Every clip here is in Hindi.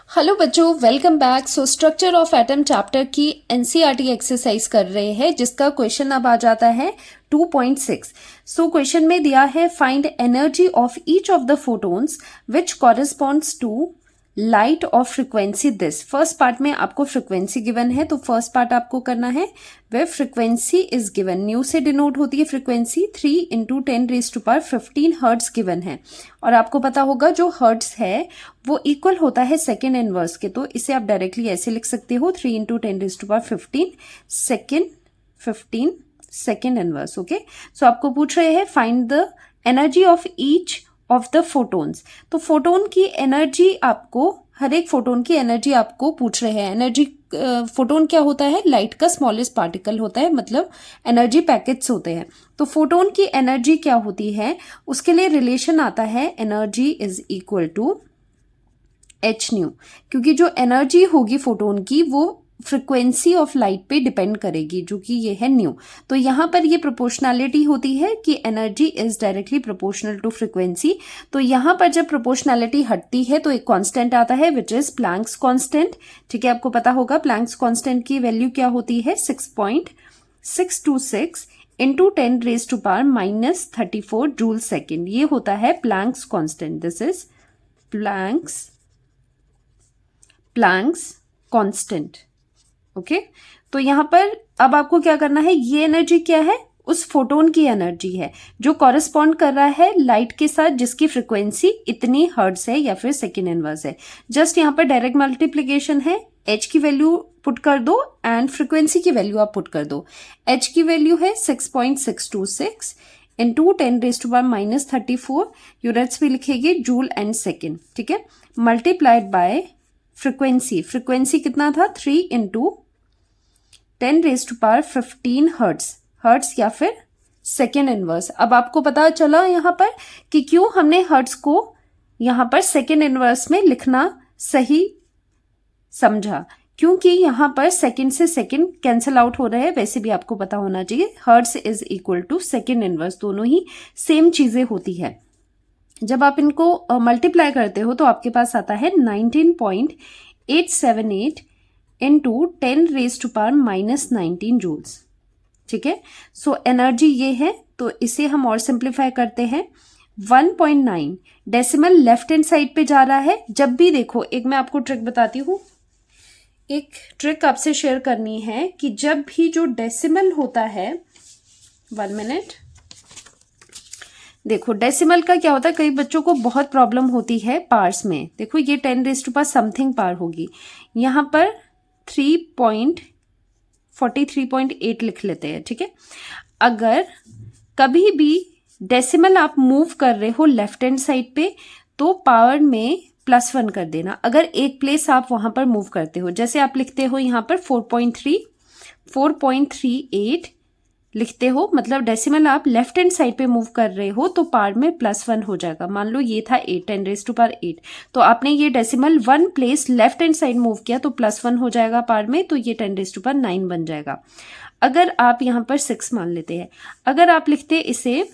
हेलो बच्चों, welcome back. So structure of atom chapter की एनसीईआरटी एक्सरसाइज कर रहे हैं, जिसका क्वेश्चन अब आ जाता है 2.6। सो क्वेश्चन में दिया है find energy of each of the photons which corresponds to light of frequency this. First part में आपको फ्रिक्वेंसी गिवन है, तो फर्स्ट पार्ट आपको करना है वे फ्रिक्वेंसी इज गिवन। न्यू से डिनोट होती है फ्रिक्वेंसी। 3 × 10⁻15 हर्ट्स गिवन है, और आपको पता होगा जो हर्ट्स है वो इक्वल होता है सेकेंड इनवर्स के, तो इसे आप डायरेक्टली ऐसे लिख सकते हो 3 × 10⁻15 सेकेंड इनवर्स। ओके, सो आपको पूछ रहे हैं find the energy of each of the photons. तो फोटोन की एनर्जी आपको, हर एक फोटोन की एनर्जी आपको पूछ रहे हैं। एनर्जी फोटोन क्या होता है? लाइट का स्मॉलेस्ट पार्टिकल होता है, मतलब एनर्जी पैकेट्स होते हैं। तो फोटोन की एनर्जी क्या होती है, उसके लिए रिलेशन आता है energy is equal to H nu, क्योंकि जो एनर्जी होगी फोटोन की वो फ्रिक्वेंसी ऑफ लाइट पे डिपेंड करेगी, जो कि ये है न्यू। तो यहाँ पर ये प्रोपोर्शनैलिटी होती है कि energy is directly proportional to frequency. तो यहाँ पर जब प्रोपोर्शनैलिटी हटती है तो एक कांस्टेंट आता है विच इज प्लैंक्स कांस्टेंट। ठीक है, आपको पता होगा प्लैंक्स कांस्टेंट की वैल्यू क्या होती है? 6.626 इंटू 10⁻⁻34 जूल सेकेंड। ये होता है Planck's constant. This is Planck's constant. Okay, तो यहां पर अब आपको क्या करना है, ये एनर्जी क्या है? उस फोटोन की एनर्जी है जो कॉरेस्पॉन्ड कर रहा है लाइट के साथ, जिसकी फ्रीक्वेंसी इतनी हर्ट्ज है या फिर सेकेंड इनवर्स है। जस्ट यहां पर डायरेक्ट मल्टीप्लीकेशन है, एच की वैल्यू पुट कर दो एंड फ्रीक्वेंसी की वैल्यू आप पुट कर दो। एच की वैल्यू है 6.626 इंटू 10⁻⁻34, यूनिट्स भी लिखेगी जूल एंड सेकेंड। ठीक है, मल्टीप्लाइड बाय फ्रीक्वेंसी कितना था? 3 × 10⁻15 हर्ट्स या फिर सेकेंड इनवर्स। अब आपको पता चला यहां पर कि क्यों हमने हर्ट्स को यहां पर सेकेंड इनवर्स में लिखना सही समझा, क्योंकि यहां पर सेकेंड से सेकेंड कैंसिल आउट हो रहे हैं। वैसे भी आपको पता होना चाहिए hertz is equal to second inverse, दोनों ही सेम चीजें होती है। जब आप इनको मल्टीप्लाई करते हो तो आपके पास आता है 19.878 इंटू 10⁻⁻19 जूल्स। ठीक है, सो एनर्जी ये है, तो इसे हम और सिंप्लीफाई करते हैं। 1.9 डेसिमल लेफ्ट हैंड साइड पे जा रहा है। जब भी देखो, एक मैं आपको ट्रिक बताती हूँ, एक ट्रिक आपसे शेयर करनी है कि जब भी जो डेसिमल होता है, 1 मिनट, देखो डेसिमल का क्या होता है, कई बच्चों को बहुत प्रॉब्लम होती है पार्स में। देखो ये 10⁻⁻ समथिंग पार होगी, यहां पर 3.43.8 लिख लेते हैं। ठीक है, अगर कभी भी डेसिमल आप मूव कर रहे हो लेफ्ट हैंड साइड पे तो पावर में +1 कर देना। अगर एक प्लेस आप वहां पर मूव करते हो, जैसे आप लिखते हो यहां पर 4.38 लिखते हो, मतलब डेसिमल आप लेफ्ट हैंड साइड पे मूव कर रहे हो तो पार में +1 हो जाएगा। मान लो ये था 8, 10⁻8, तो आपने ये decimal 1 place left hand side move किया तो +1 हो जाएगा पार में, तो ये 10⁻9 बन जाएगा। अगर आप यहां पर 6 मान लेते हैं, अगर आप लिखते इसे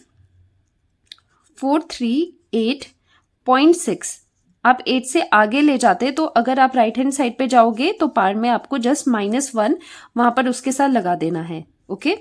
438.6, आप 8 से आगे ले जाते, तो अगर आप राइट हैंड साइड पे जाओगे तो पार में आपको जस्ट -1 वहां पर उसके साथ लगा देना है। ओके,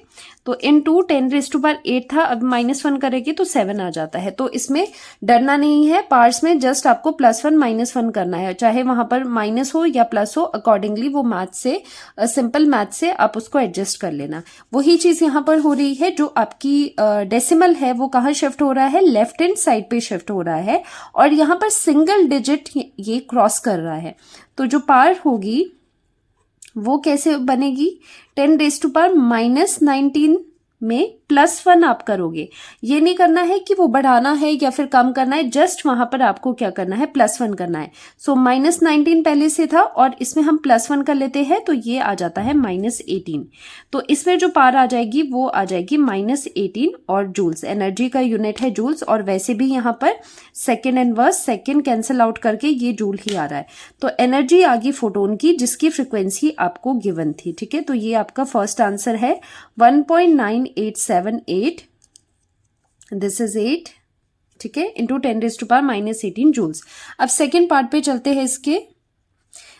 तो इनटू 10⁻8 था, अब -1 करेंगे तो 7 आ जाता है। तो इसमें डरना नहीं है, पार्ट्स में जस्ट आपको +1 -1 करना है, चाहे वहां पर माइनस हो या प्लस हो, अकॉर्डिंगली वो मैथ से, सिंपल मैथ से आप उसको एडजस्ट कर लेना। वही चीज यहां पर हो रही है, जो आपकी डेसिमल है वो कहाँ शिफ्ट हो रहा है? लेफ्ट हैंड साइड पे शिफ्ट हो रहा है, और यहाँ पर सिंगल डिजिट ये क्रॉस कर रहा है। तो जो पार होगी वो कैसे बनेगी? 10⁻⁻19 में +1 आप करोगे। ये नहीं करना है कि वो बढ़ाना है या फिर कम करना है, जस्ट वहां पर आपको क्या करना है? +1 करना है। सो -19 पहले से था और इसमें हम +1 कर लेते हैं तो ये आ जाता है -18। तो इसमें जो पार आ जाएगी वो आ जाएगी -18, और जूल्स एनर्जी का यूनिट है जूल्स, और वैसे भी यहाँ पर second inverse second cancel out करके ये जूल ही आ रहा है। तो एनर्जी आ गई फोटोन की जिसकी फ्रिक्वेंसी आपको गिवन थी। ठीक है, तो ये आपका फर्स्ट आंसर है 1.9878, दिस इज 8, ठीक है, इंटू 10⁻⁻18 जूल्स। अब सेकेंड पार्ट पे चलते हैं इसके।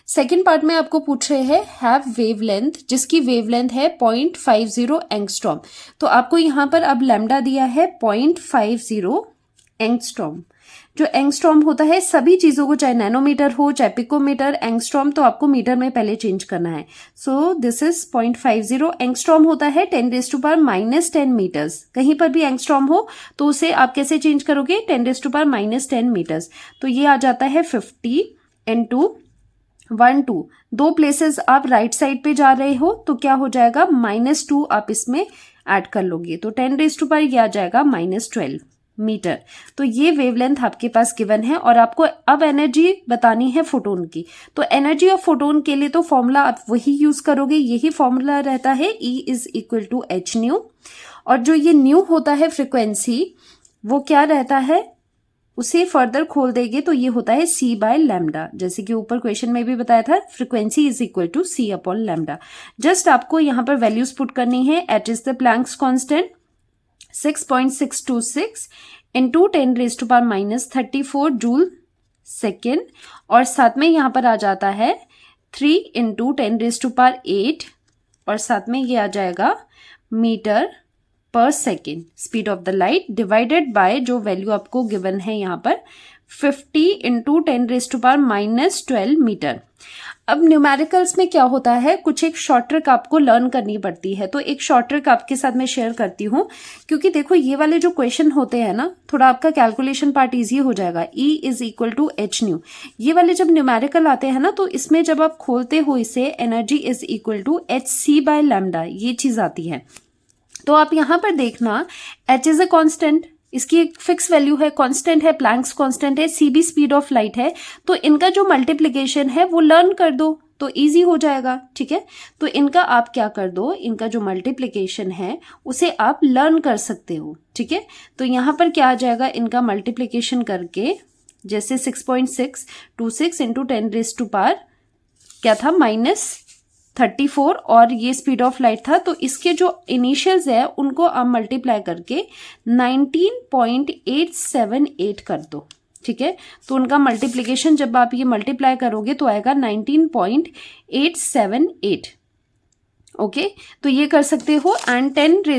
सेकेंड पार्ट में आपको पूछ रहे हैं हैव वेवलेंथ, जिसकी वेवलेंथ है 0.50 एंगस्ट्रॉम। तो आपको यहाँ पर अब लैम्डा दिया है 0.50 एंगस्ट्रॉम। जो एंगस्ट्रॉम होता है सभी चीजों को, चाहे नैनोमीटर हो चाहे पिकोमीटर, एंगस्ट्रॉम तो आपको मीटर में पहले चेंज करना है। सो दिस इज 0.50 एंगस्ट्रॉम होता है 10⁻⁻10 मीटर्स। कहीं पर भी एंगस्ट्रॉम हो तो उसे आप कैसे चेंज करोगे, 10⁻⁻10 मीटर्स। तो ये आ जाता है 50 × 1 2। दो प्लेसेस आप राइट साइड पे जा रहे हो तो क्या हो जाएगा, -2 आप इसमें ऐड कर लोगे तो 10⁻, ये आ जाएगा -12 मीटर। तो ये वेवलेंथ आपके पास गिवन है और आपको अब एनर्जी बतानी है फोटोन की। तो एनर्जी ऑफ फोटोन के लिए तो फॉर्मूला आप वही यूज करोगे, यही फॉर्मूला रहता है E = hν। और जो ये न्यू होता है फ्रिक्वेंसी, वो क्या रहता है, उसे फर्दर खोल देंगे तो ये होता है c/λ। जैसे कि ऊपर क्वेश्चन में भी बताया था, फ्रीक्वेंसी = c/λ। जस्ट आपको यहाँ पर वैल्यूज पुट करनी है। At is the Planck's constant 6.626 × 10⁻⁻34 joule second, और साथ में यहाँ पर आ जाता है 3 × 10⁸ और साथ में ये आ जाएगा मीटर पर second speed of the light, divided by जो वैल्यू आपको गिवन है यहाँ पर 50 × 10⁻⁻12 मीटर। अब न्यूमेरिकल्स में क्या होता है, कुछ एक शॉर्ट ट्रिक आपको लर्न करनी पड़ती है। तो एक शॉर्ट ट्रिक आपके साथ मैं शेयर करती हूँ, क्योंकि देखो ये वाले जो क्वेश्चन होते हैं ना, थोड़ा आपका कैलकुलेशन पार्ट इजी हो जाएगा। E = hν, ये वाले जब न्यूमेरिकल आते हैं ना, तो इसमें जब आप खोलते हो इसे, एनर्जी = hc/λ, ये चीज आती है। तो आप यहां पर देखना, h इज अ कांस्टेंट, इसकी एक फिक्स वैल्यू है, कांस्टेंट है, प्लैंक्स कांस्टेंट है, c भी स्पीड ऑफ लाइट है। तो इनका जो मल्टीप्लिकेशन है वो लर्न कर दो तो इजी हो जाएगा, ठीक है। तो इनका आप क्या कर दो, इनका जो मल्टीप्लिकेशन है उसे आप लर्न कर सकते हो, ठीक है। तो यहां पर क्या आ जाएगा, इनका मल्टीप्लिकेशन करके, जैसे 6.626 × 10⁻⁻, क्या था, -34, और ये स्पीड ऑफ लाइट था। तो इसके जो इनिशियल्स है उनको आप मल्टीप्लाई करके 19.878 कर दो, ठीक है। तो उनका मल्टीप्लिकेशन जब आप ये मल्टीप्लाई करोगे तो आएगा 19.878। ओके, तो ये कर सकते हो। एंड 10⁻⁻ ×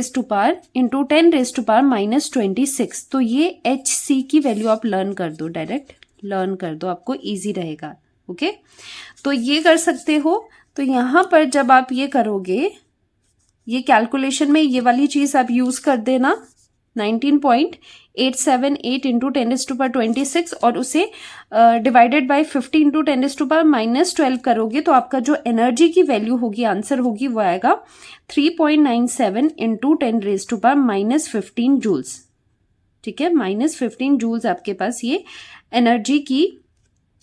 10⁻⁻26, तो ये hc की वैल्यू आप लर्न कर दो, डायरेक्ट लर्न कर दो, आपको ईजी रहेगा। ओके, तो ये कर सकते हो। तो यहाँ पर जब आप ये करोगे, ये कैलकुलेशन में ये वाली चीज आप यूज कर देना, 19.878 × 10⁻26, और उसे डिवाइडेड बाय 50 × 10⁻⁻12 करोगे तो आपका जो एनर्जी की वैल्यू होगी, आंसर होगी, वो आएगा 3.97 × 10⁻⁻15 जूल्स, ठीक है। -15 जूल्स आपके पास ये एनर्जी की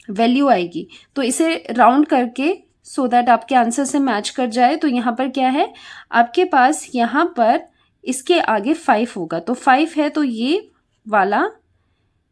वैल्यू आएगी। तो इसे राउंड करके सो दैट आपके आंसर से मैच कर जाए, तो यहाँ पर क्या है आपके पास, यहाँ पर इसके आगे 5 होगा, तो 5 है तो ये वाला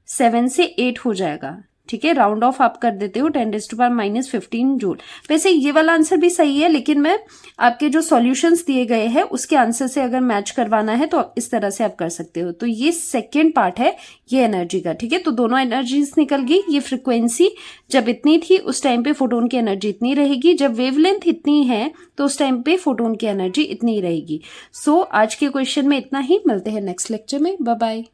7 से 8 हो जाएगा, ठीक है। राउंड ऑफ आप कर देते हो 10⁻⁻15 जूल। वैसे ये वाला आंसर भी सही है, लेकिन मैं आपके जो सॉल्यूशंस दिए गए हैं उसके आंसर से अगर मैच करवाना है तो इस तरह से आप कर सकते हो। तो ये सेकेंड पार्ट है ये एनर्जी का, ठीक है। तो दोनों एनर्जीज निकल गई। ये फ्रिक्वेंसी जब इतनी थी उस टाइम पे फोटोन की एनर्जी इतनी रहेगी, जब वेवलेंथ इतनी है तो उस टाइम पे फोटोन की एनर्जी इतनी रहेगी। सो आज के क्वेश्चन में इतना ही, मिलते हैं नेक्स्ट लेक्चर में, बाय बाय।